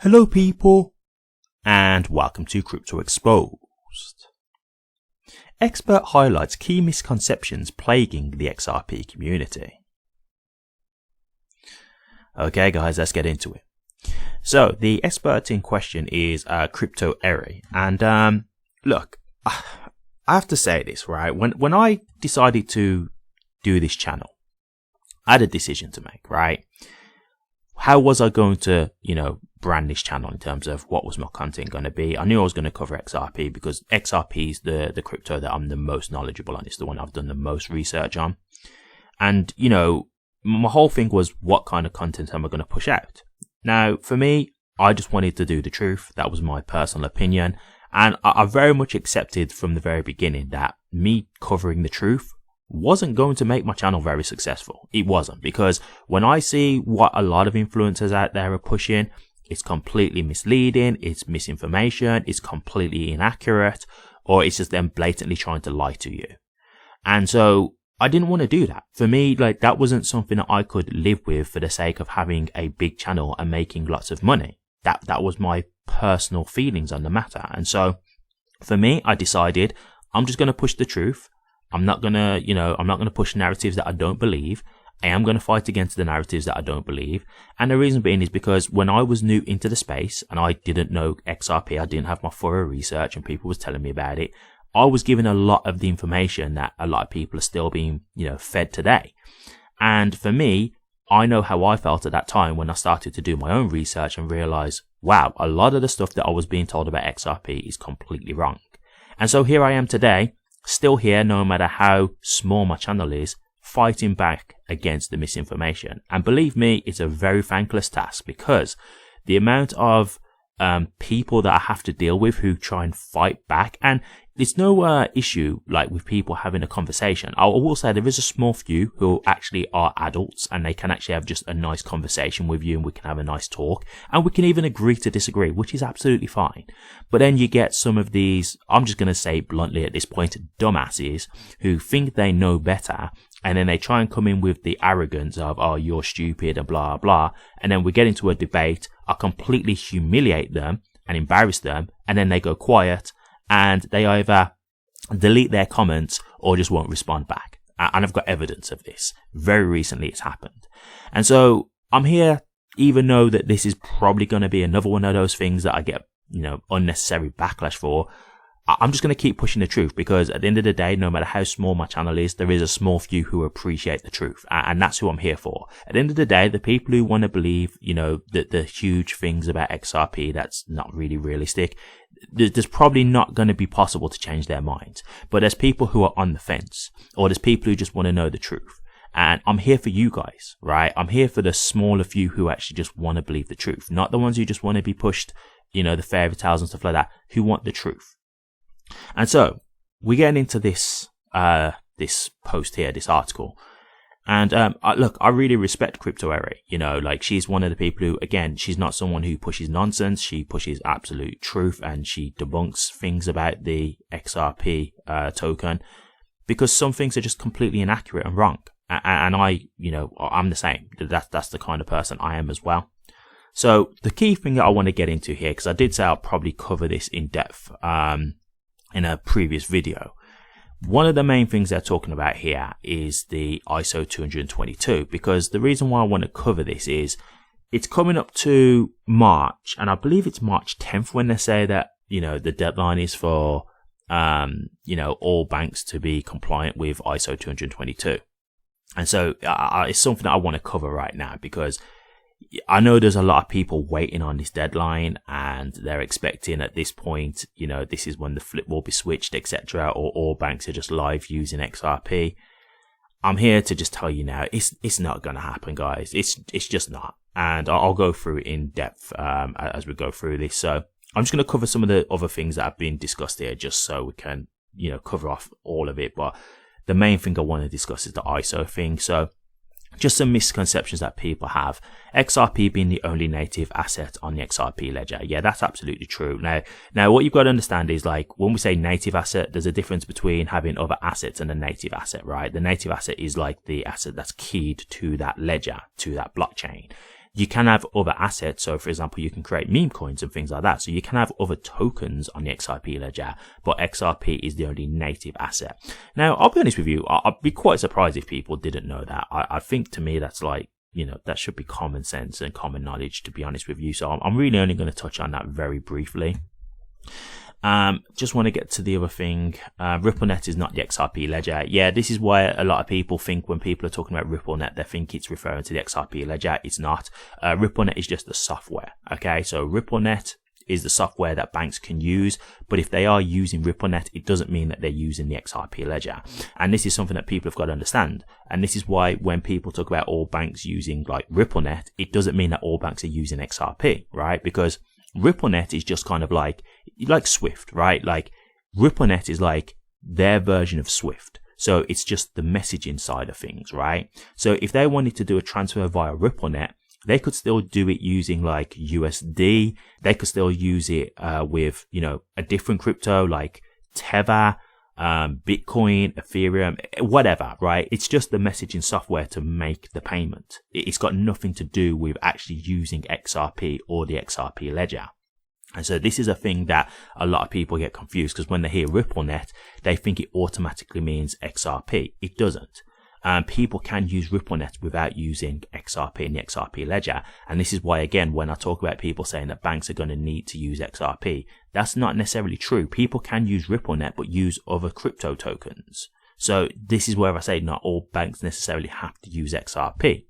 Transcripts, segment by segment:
Hello people, and welcome to Crypto Exposed. Expert highlights key misconceptions plaguing the XRP community. Okay guys, let's get into it. So the expert in question is cryptoholics, and look, I have to say this, right? When I decided to do this channel, I had a decision to make, right? How was I going to, brand this channel in terms of what was my content going to be? I knew I was going to cover XRP because XRP is the crypto that I'm the most knowledgeable on. It's the one I've done the most research on. And, my whole thing was, what kind of content am I going to push out? Now, for me, I just wanted to do the truth. That was my personal opinion. And I very much accepted from the very beginning that me covering the truth wasn't going to make my channel very successful. It wasn't, because when I see what a lot of influencers out there are pushing, it's completely misleading, it's misinformation, it's completely inaccurate, or it's just them blatantly trying to lie to you. And so I didn't want to do that. For me, that wasn't something that I could live with for the sake of having a big channel and making lots of money. That was my personal feelings on the matter. And so for me, I decided I'm just going to push the truth. I'm not gonna push narratives that I don't believe. I am gonna fight against the narratives that I don't believe. And the reason being is because when I was new into the space and I didn't know XRP, I didn't have my thorough research and people was telling me about it, I was given a lot of the information that a lot of people are still being, fed today. And for me, I know how I felt at that time when I started to do my own research and realize, wow, a lot of the stuff that I was being told about XRP is completely wrong. And so here I am today, still here, no matter how small my channel is, fighting back against the misinformation. And believe me, it's a very thankless task, because the amount of people that I have to deal with who try and fight back, and it's no issue with people having a conversation. I will say there is a small few who actually are adults and they can actually have just a nice conversation with you, and we can have a nice talk, and we can even agree to disagree, which is absolutely fine. But then you get some of these, I'm just going to say bluntly at this point, dumbasses who think they know better, and then they try and come in with the arrogance of, oh, you're stupid and blah, blah. And then we get into a debate, I completely humiliate them and embarrass them, and then they go quiet and they either delete their comments or just won't respond back. And I've got evidence of this. Very recently it's happened. And so I'm here, even though that this is probably going to be another one of those things that I get, unnecessary backlash for. I'm just going to keep pushing the truth, because at the end of the day, no matter how small my channel is, there is a small few who appreciate the truth. And that's who I'm here for. At the end of the day, the people who want to believe, the huge things about XRP that's not really realistic, there's probably not going to be possible to change their minds. But there's people who are on the fence, or there's people who just want to know the truth. And I'm here for you guys, right? I'm here for the smaller few who actually just want to believe the truth, not the ones who just want to be pushed, the fairy tales and stuff like that, who want the truth. And so we're getting into this this post here, this article, and look, I really respect cryptoholics. She's one of the people who, again, she's not someone who pushes nonsense. She pushes absolute truth, and she debunks things about the XRP token, because some things are just completely inaccurate and wrong. And I'm the same. That's the kind of person I am as well. So the key thing that I want to get into here, because I did say I'll probably cover this in depth in a previous video. One of the main things they're talking about here is the ISO20022, because the reason why I want to cover this is it's coming up to March, and I believe it's March 10th when they say that, the deadline is for, all banks to be compliant with ISO20022. And so it's something that I want to cover right now, because I know there's a lot of people waiting on this deadline, and they're expecting at this point, this is when the flip will be switched, etc., or all banks are just live using XRP. I'm here to just tell you now, it's not going to happen, guys. It's just not. And I'll go through it in depth as we go through this. So I'm just going to cover some of the other things that have been discussed here, just so we can, cover off all of it. But the main thing I want to discuss is the ISO thing. So just some misconceptions that people have. XRP being the only native asset on the XRP ledger. Yeah, that's absolutely true. Now what you've got to understand is, when we say native asset, there's a difference between having other assets and a native asset, right? The native asset is like the asset that's keyed to that ledger, to that blockchain. You can have other assets. So for example, you can create meme coins and things like that. So you can have other tokens on the XRP ledger, but XRP is the only native asset. Now, I'll be honest with you, I'd be quite surprised if people didn't know that. I think to me, that's like, that should be common sense and common knowledge, to be honest with you. So I'm really only going to touch on that very briefly. Just want to get to the other thing. RippleNet is not the XRP ledger. Yeah, this is why a lot of people think when people are talking about RippleNet, they think it's referring to the XRP ledger. It's not. RippleNet is just the software. Okay, so RippleNet is the software that banks can use, but if they are using RippleNet, it doesn't mean that they're using the XRP ledger. And this is something that people have got to understand. And this is why when people talk about all banks using like RippleNet, it doesn't mean that all banks are using XRP, right? Because RippleNet is just kind of like Swift, right? Like RippleNet is like their version of Swift. So it's just the messaging side of things, right? So if they wanted to do a transfer via RippleNet, they could still do it using like USD. They could still use it with, a different crypto like Tether, Bitcoin, Ethereum, whatever, right? It's just the messaging software to make the payment. It's got nothing to do with actually using XRP or the XRP ledger. And so this is a thing that a lot of people get confused, because when they hear RippleNet, they think it automatically means XRP. It doesn't. People can use RippleNet without using XRP and the XRP ledger. And this is why, again, when I talk about people saying that banks are going to need to use XRP, that's not necessarily true. People can use RippleNet, but use other crypto tokens. So this is where I say not all banks necessarily have to use XRP.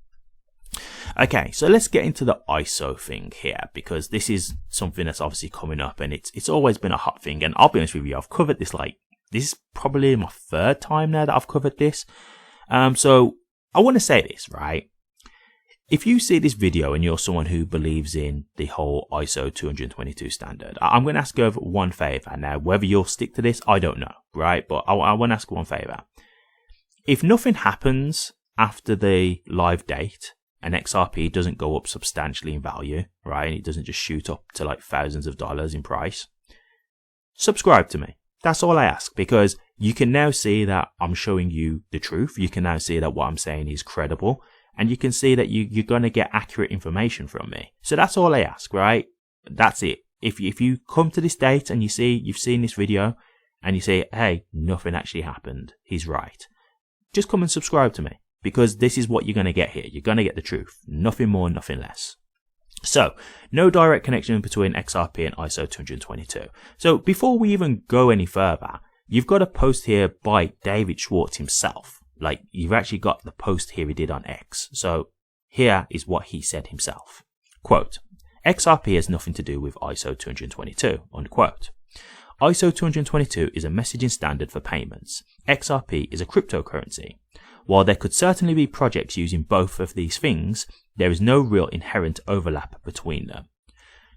Okay, so let's get into the ISO thing here, because this is something that's obviously coming up, and it's always been a hot thing. And I'll be honest with you, I've covered this this is probably my third time now that I've covered this. So I want to say this, right? If you see this video and you're someone who believes in the whole ISO20022 standard, I'm going to ask you over one favor. Now, whether you'll stick to this, I don't know, right? But I want to ask one favor. If nothing happens after the live date and XRP doesn't go up substantially in value, right? And it doesn't just shoot up to like thousands of dollars in price, subscribe to me. That's all I ask, because you can now see that I'm showing you the truth. You can now see that what I'm saying is credible, and you can see that you're going to get accurate information from me. So that's all I ask, right? That's it. If you come to this date and you've seen this video and you say, hey, nothing actually happened, he's right, just come and subscribe to me, because this is what you're going to get here. You're going to get the truth. Nothing more, nothing less. So, no direct connection between XRP and ISO20022. So, before we even go any further, you've got a post here by David Schwartz himself. Like, you've actually got the post here he did on X. So, here is what he said himself. Quote, XRP has nothing to do with ISO20022, unquote. ISO20022 is a messaging standard for payments. XRP is a cryptocurrency. While there could certainly be projects using both of these things, there is no real inherent overlap between them.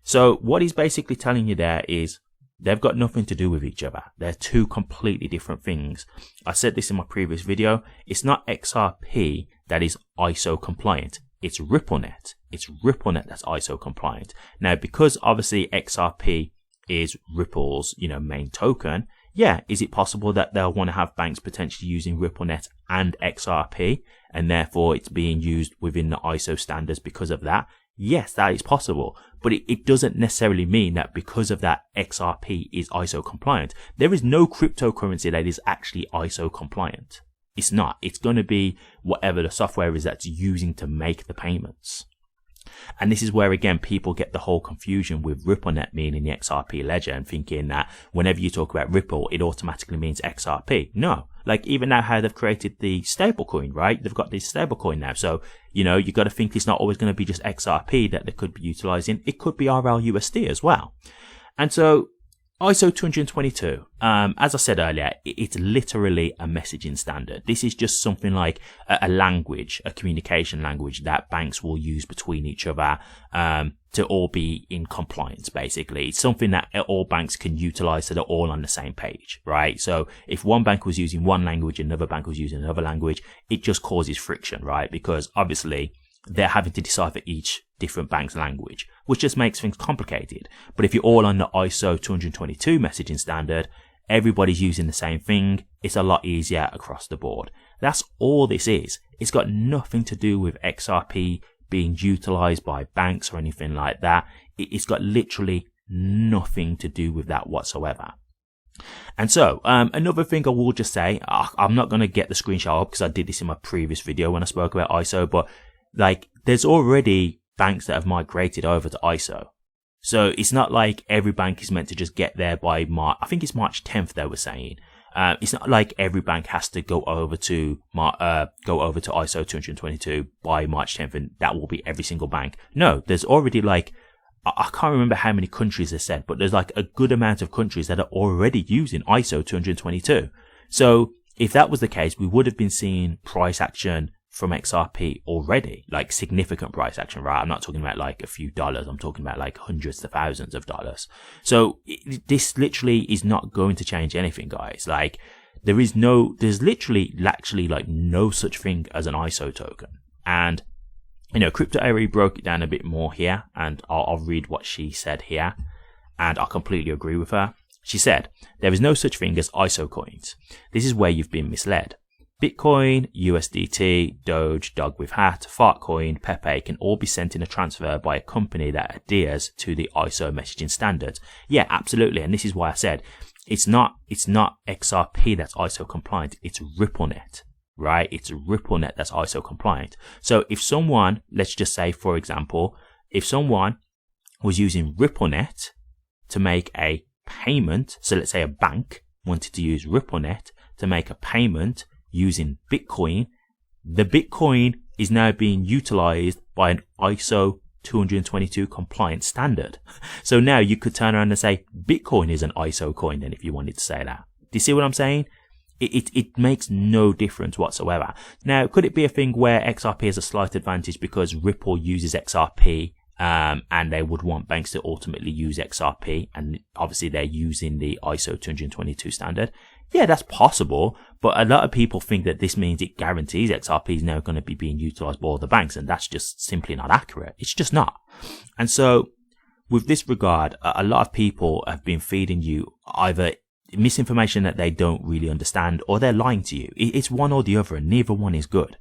So what he's basically telling you there is they've got nothing to do with each other. They're two completely different things. I said this in my previous video. It's not XRP that is ISO compliant. It's RippleNet. It's RippleNet that's ISO compliant. Now, because obviously XRP is Ripple's, main token, yeah, is it possible that they'll want to have banks potentially using RippleNet and XRP, and therefore it's being used within the ISO standards because of that? Yes, that is possible, but it doesn't necessarily mean that because of that XRP is ISO compliant. There is no cryptocurrency that is actually ISO compliant. It's not. It's going to be whatever the software is that's using to make the payments. And this is where, again, people get the whole confusion with RippleNet meaning the XRP ledger and thinking that whenever you talk about Ripple, it automatically means XRP. No. Like, even now how they've created the stablecoin, right? They've got this stablecoin now. So, you got to think it's not always going to be just XRP that they could be utilizing. It could be RLUSD as well. And so, ISO20022, as I said earlier, it's literally a messaging standard. This is just something like a language, a communication language that banks will use between each other to all be in compliance, basically. It's something that all banks can utilize so they're all on the same page, right? So if one bank was using one language and another bank was using another language, it just causes friction, right? Because obviously they're having to decipher each different bank's language, which just makes things complicated. But if you're all on the ISO 222 messaging standard, everybody's using the same thing, it's a lot easier across the board. That's all this is. It's got nothing to do with XRP being utilized by banks or anything like that. It's got literally nothing to do with that whatsoever. And so, another thing I will just say, I'm not going to get the screenshot up because I did this in my previous video when I spoke about ISO, but like, there's already banks that have migrated over to ISO. So it's not like every bank is meant to just get there by March. I think it's March 10th they were saying. It's not like every bank has to go over to ISO 222 by March 10th, and that will be every single bank. No, there's already like, I can't remember how many countries they said, but there's like a good amount of countries that are already using ISO 222. So if that was the case, we would have been seeing price action from XRP already, like significant price action, right? I'm not talking about like a few dollars. I'm talking about like hundreds to thousands of dollars. So this literally is not going to change anything, guys. Like there's literally actually like no such thing as an ISO token. And you know, cryptoholics broke it down a bit more here, and I'll read what she said here, and I completely agree with her. She said, there is no such thing as ISO coins. This is where you've been misled. Bitcoin, USDT, Doge, Dog with Hat, Fartcoin, Pepe can all be sent in a transfer by a company that adheres to the ISO messaging standards. Yeah, absolutely. And this is why I said it's not XRP that's ISO compliant. It's RippleNet, right? It's RippleNet that's ISO compliant. So if someone, let's just say, for example, if someone was using RippleNet to make a payment, so let's say a bank wanted to use RippleNet to make a payment using Bitcoin, the Bitcoin is now being utilized by an ISO 222 compliant standard. So now you could turn around and say Bitcoin is an ISO coin then if you wanted to say that. Do you see what I'm saying? It makes no difference whatsoever. Now, could it be a thing where XRP has a slight advantage because Ripple uses XRP and they would want banks to ultimately use XRP, and obviously they're using the ISO 222 standard? Yeah, that's possible, but a lot of people think that this means it guarantees XRP is now going to be being utilized by all the banks, and that's just simply not accurate. It's just not. And so, with this regard, a lot of people have been feeding you either misinformation that they don't really understand, or they're lying to you. It's one or the other, and neither one is good.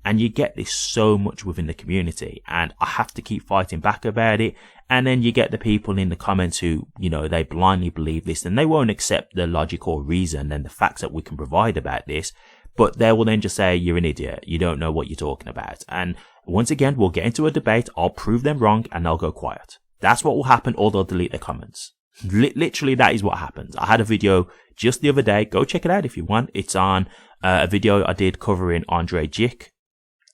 And you get this so much within the community, and I have to keep fighting back about it. And then you get the people in the comments who, you know, they blindly believe this, and they won't accept the logical reason and the facts that we can provide about this. But they will then just say, you're an idiot. You don't know what you're talking about. And once again, we'll get into a debate. I'll prove them wrong and they'll go quiet. That's what will happen, or they'll delete their comments. Literally, that is what happens. I had a video just the other day. Go check it out if you want. It's on a video I did covering Andre Jick,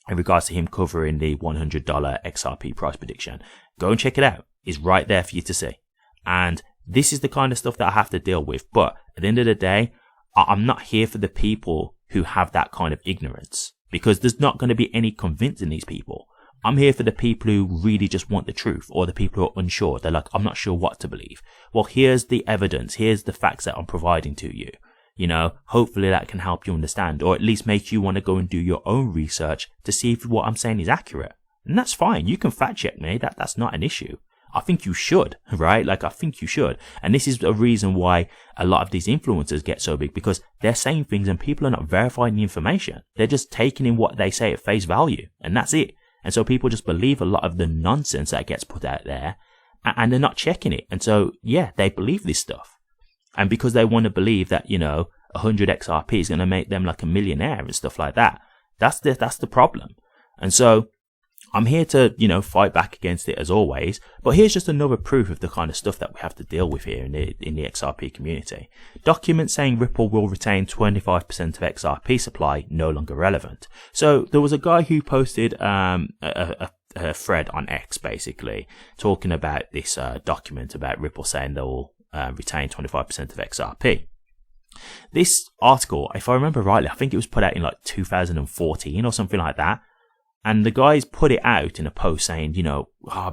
in regards to him covering the $100 XRP price prediction. Go and check it out. It's right there for you to see. And this is the kind of stuff that I have to deal with. But at the end of the day, I'm not here for the people who have that kind of ignorance, because there's not going to be any convincing these people. I'm here for the people who really just want the truth, or the people who are unsure. They're like, I'm not sure what to believe. Well, here's the evidence. Here's the facts that I'm providing to you. You know, hopefully that can help you understand, or at least make you want to go and do your own research to see if what I'm saying is accurate. And that's fine. You can fact check me. That's not an issue. I think you should, right? Like, I think you should. And this is a reason why a lot of these influencers get so big, because they're saying things and people are not verifying the information. They're just taking in what they say at face value, and that's it. And so people just believe a lot of the nonsense that gets put out there, and they're not checking it. And so, yeah, they believe this stuff. And because they want to believe that, you know, 100 XRP is going to make them like a millionaire and stuff like that. That's the problem. And so I'm here to, you know, fight back against it as always. But here's just another proof of the kind of stuff that we have to deal with here in the XRP community. Documents saying Ripple will retain 25% of XRP supply no longer relevant. So there was a guy who posted a thread on X, basically talking about this document about Ripple saying they will retain 25% of XRP. This article, if I remember rightly, I think it was put out in like 2014 or something like that. And the guys put it out in a post saying, you know,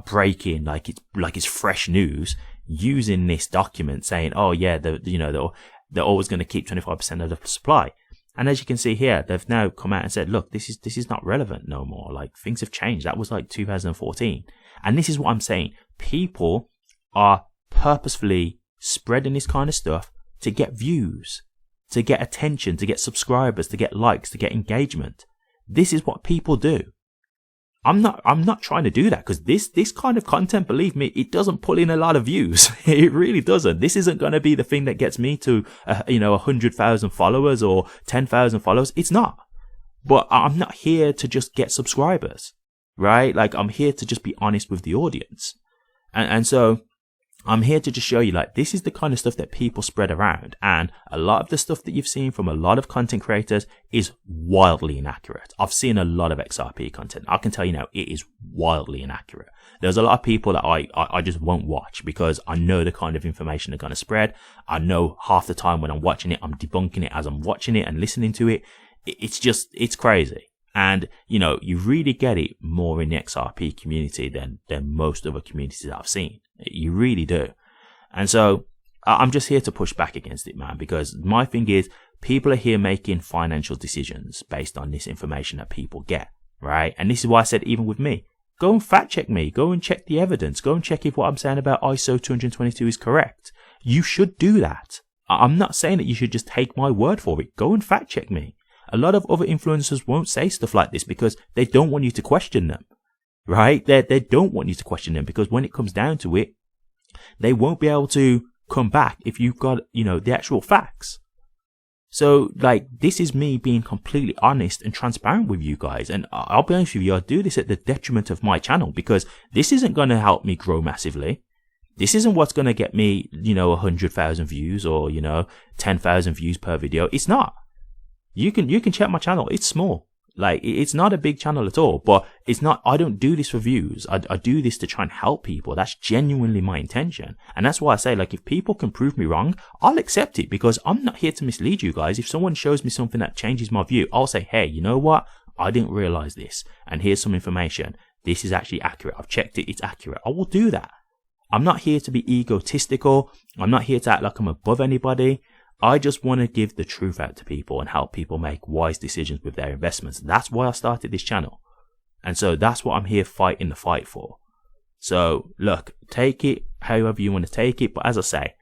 breaking, like it's fresh news, using this document saying, oh yeah, they're always going to keep 25% of the supply. And as you can see here, they've now come out and said, look, this is not relevant no more. Like, things have changed. That was like 2014. And this is what I'm saying. People are purposefully spreading this kind of stuff to get views, to get attention, to get subscribers, to get likes, to get engagement. This is what people do. I'm not trying to do that, because this kind of content, believe me, it doesn't pull in a lot of views. It really doesn't. This isn't going to be the thing that gets me to 100,000 followers or 10,000 followers. It's not. But I'm not here to just get subscribers, right? Like, I'm here to just be honest with the audience. And so I'm here to just show you, like, this is the kind of stuff that people spread around. And a lot of the stuff that you've seen from a lot of content creators is wildly inaccurate. I've seen a lot of XRP content. I can tell you now, it is wildly inaccurate. There's a lot of people that I just won't watch, because I know the kind of information they're going to spread. I know half the time when I'm watching it, I'm debunking it as I'm watching it and listening to it. It's crazy. And, you really get it more in the XRP community than most other communities that I've seen. You really do. And so I'm just here to push back against it, man, because my thing is, people are here making financial decisions based on this information that people get, right? And this is why I said, even with me, go and fact check me, go and check the evidence, go and check if what I'm saying about ISO20022 is correct. You should do that. I'm not saying that you should just take my word for it. Go and fact check me. A lot of other influencers won't say stuff like this because they don't want you to question them. Right? They don't want you to question them, because when it comes down to it, they won't be able to come back if you've got, the actual facts. So, like, this is me being completely honest and transparent with you guys. And I'll be honest with you, I do this at the detriment of my channel, because this isn't going to help me grow massively. This isn't what's going to get me, 100,000 views or, 10,000 views per video. It's not. You can check my channel. It's small. Like, it's not a big channel at all, but it's not, I don't do this for views. I do this to try and help people. That's genuinely my intention. And that's why I say, like, if people can prove me wrong, I'll accept it, because I'm not here to mislead you guys. If someone shows me something that changes my view, I'll say, hey, you know what? I didn't realize this. And here's some information. This is actually accurate. I've checked it. It's accurate. I will do that. I'm not here to be egotistical. I'm not here to act like I'm above anybody. I just want to give the truth out to people and help people make wise decisions with their investments. That's why I started this channel. And so that's what I'm here fighting the fight for. So look, take it however you want to take it. But as I say,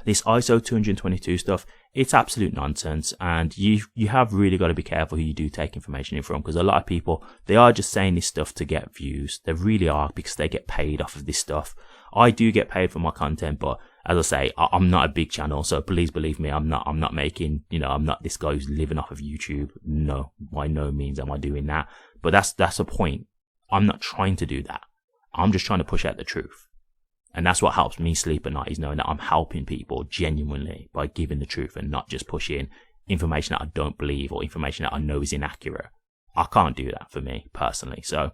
this ISO20022 stuff, it's absolute nonsense. And you have really got to be careful who you do take information in from, because a lot of people, they are just saying this stuff to get views. They really are, because they get paid off of this stuff. I do get paid for my content, but as I say, I'm not a big channel, so please believe me, I'm not making, I'm not this guy who's living off of YouTube. No, by no means am I doing that. But that's the point. I'm not trying to do that. I'm just trying to push out the truth. And that's what helps me sleep at night, is knowing that I'm helping people genuinely by giving the truth and not just pushing information that I don't believe or information that I know is inaccurate. I can't do that for me personally. So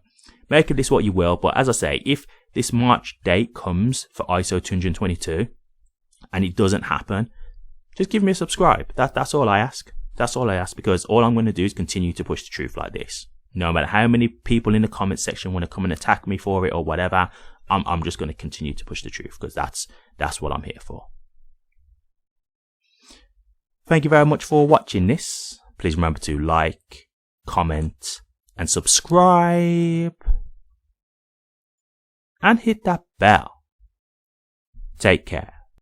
make of this what you will. But as I say, if this March date comes for ISO222 and it doesn't happen, just give me a subscribe. That's all I ask. That's all I ask, because all I'm going to do is continue to push the truth like this. No matter how many people in the comment section want to come and attack me for it or whatever, I'm just going to continue to push the truth, because that's what I'm here for. Thank you very much for watching this. Please remember to like, comment, and subscribe. And hit that bell. Take care.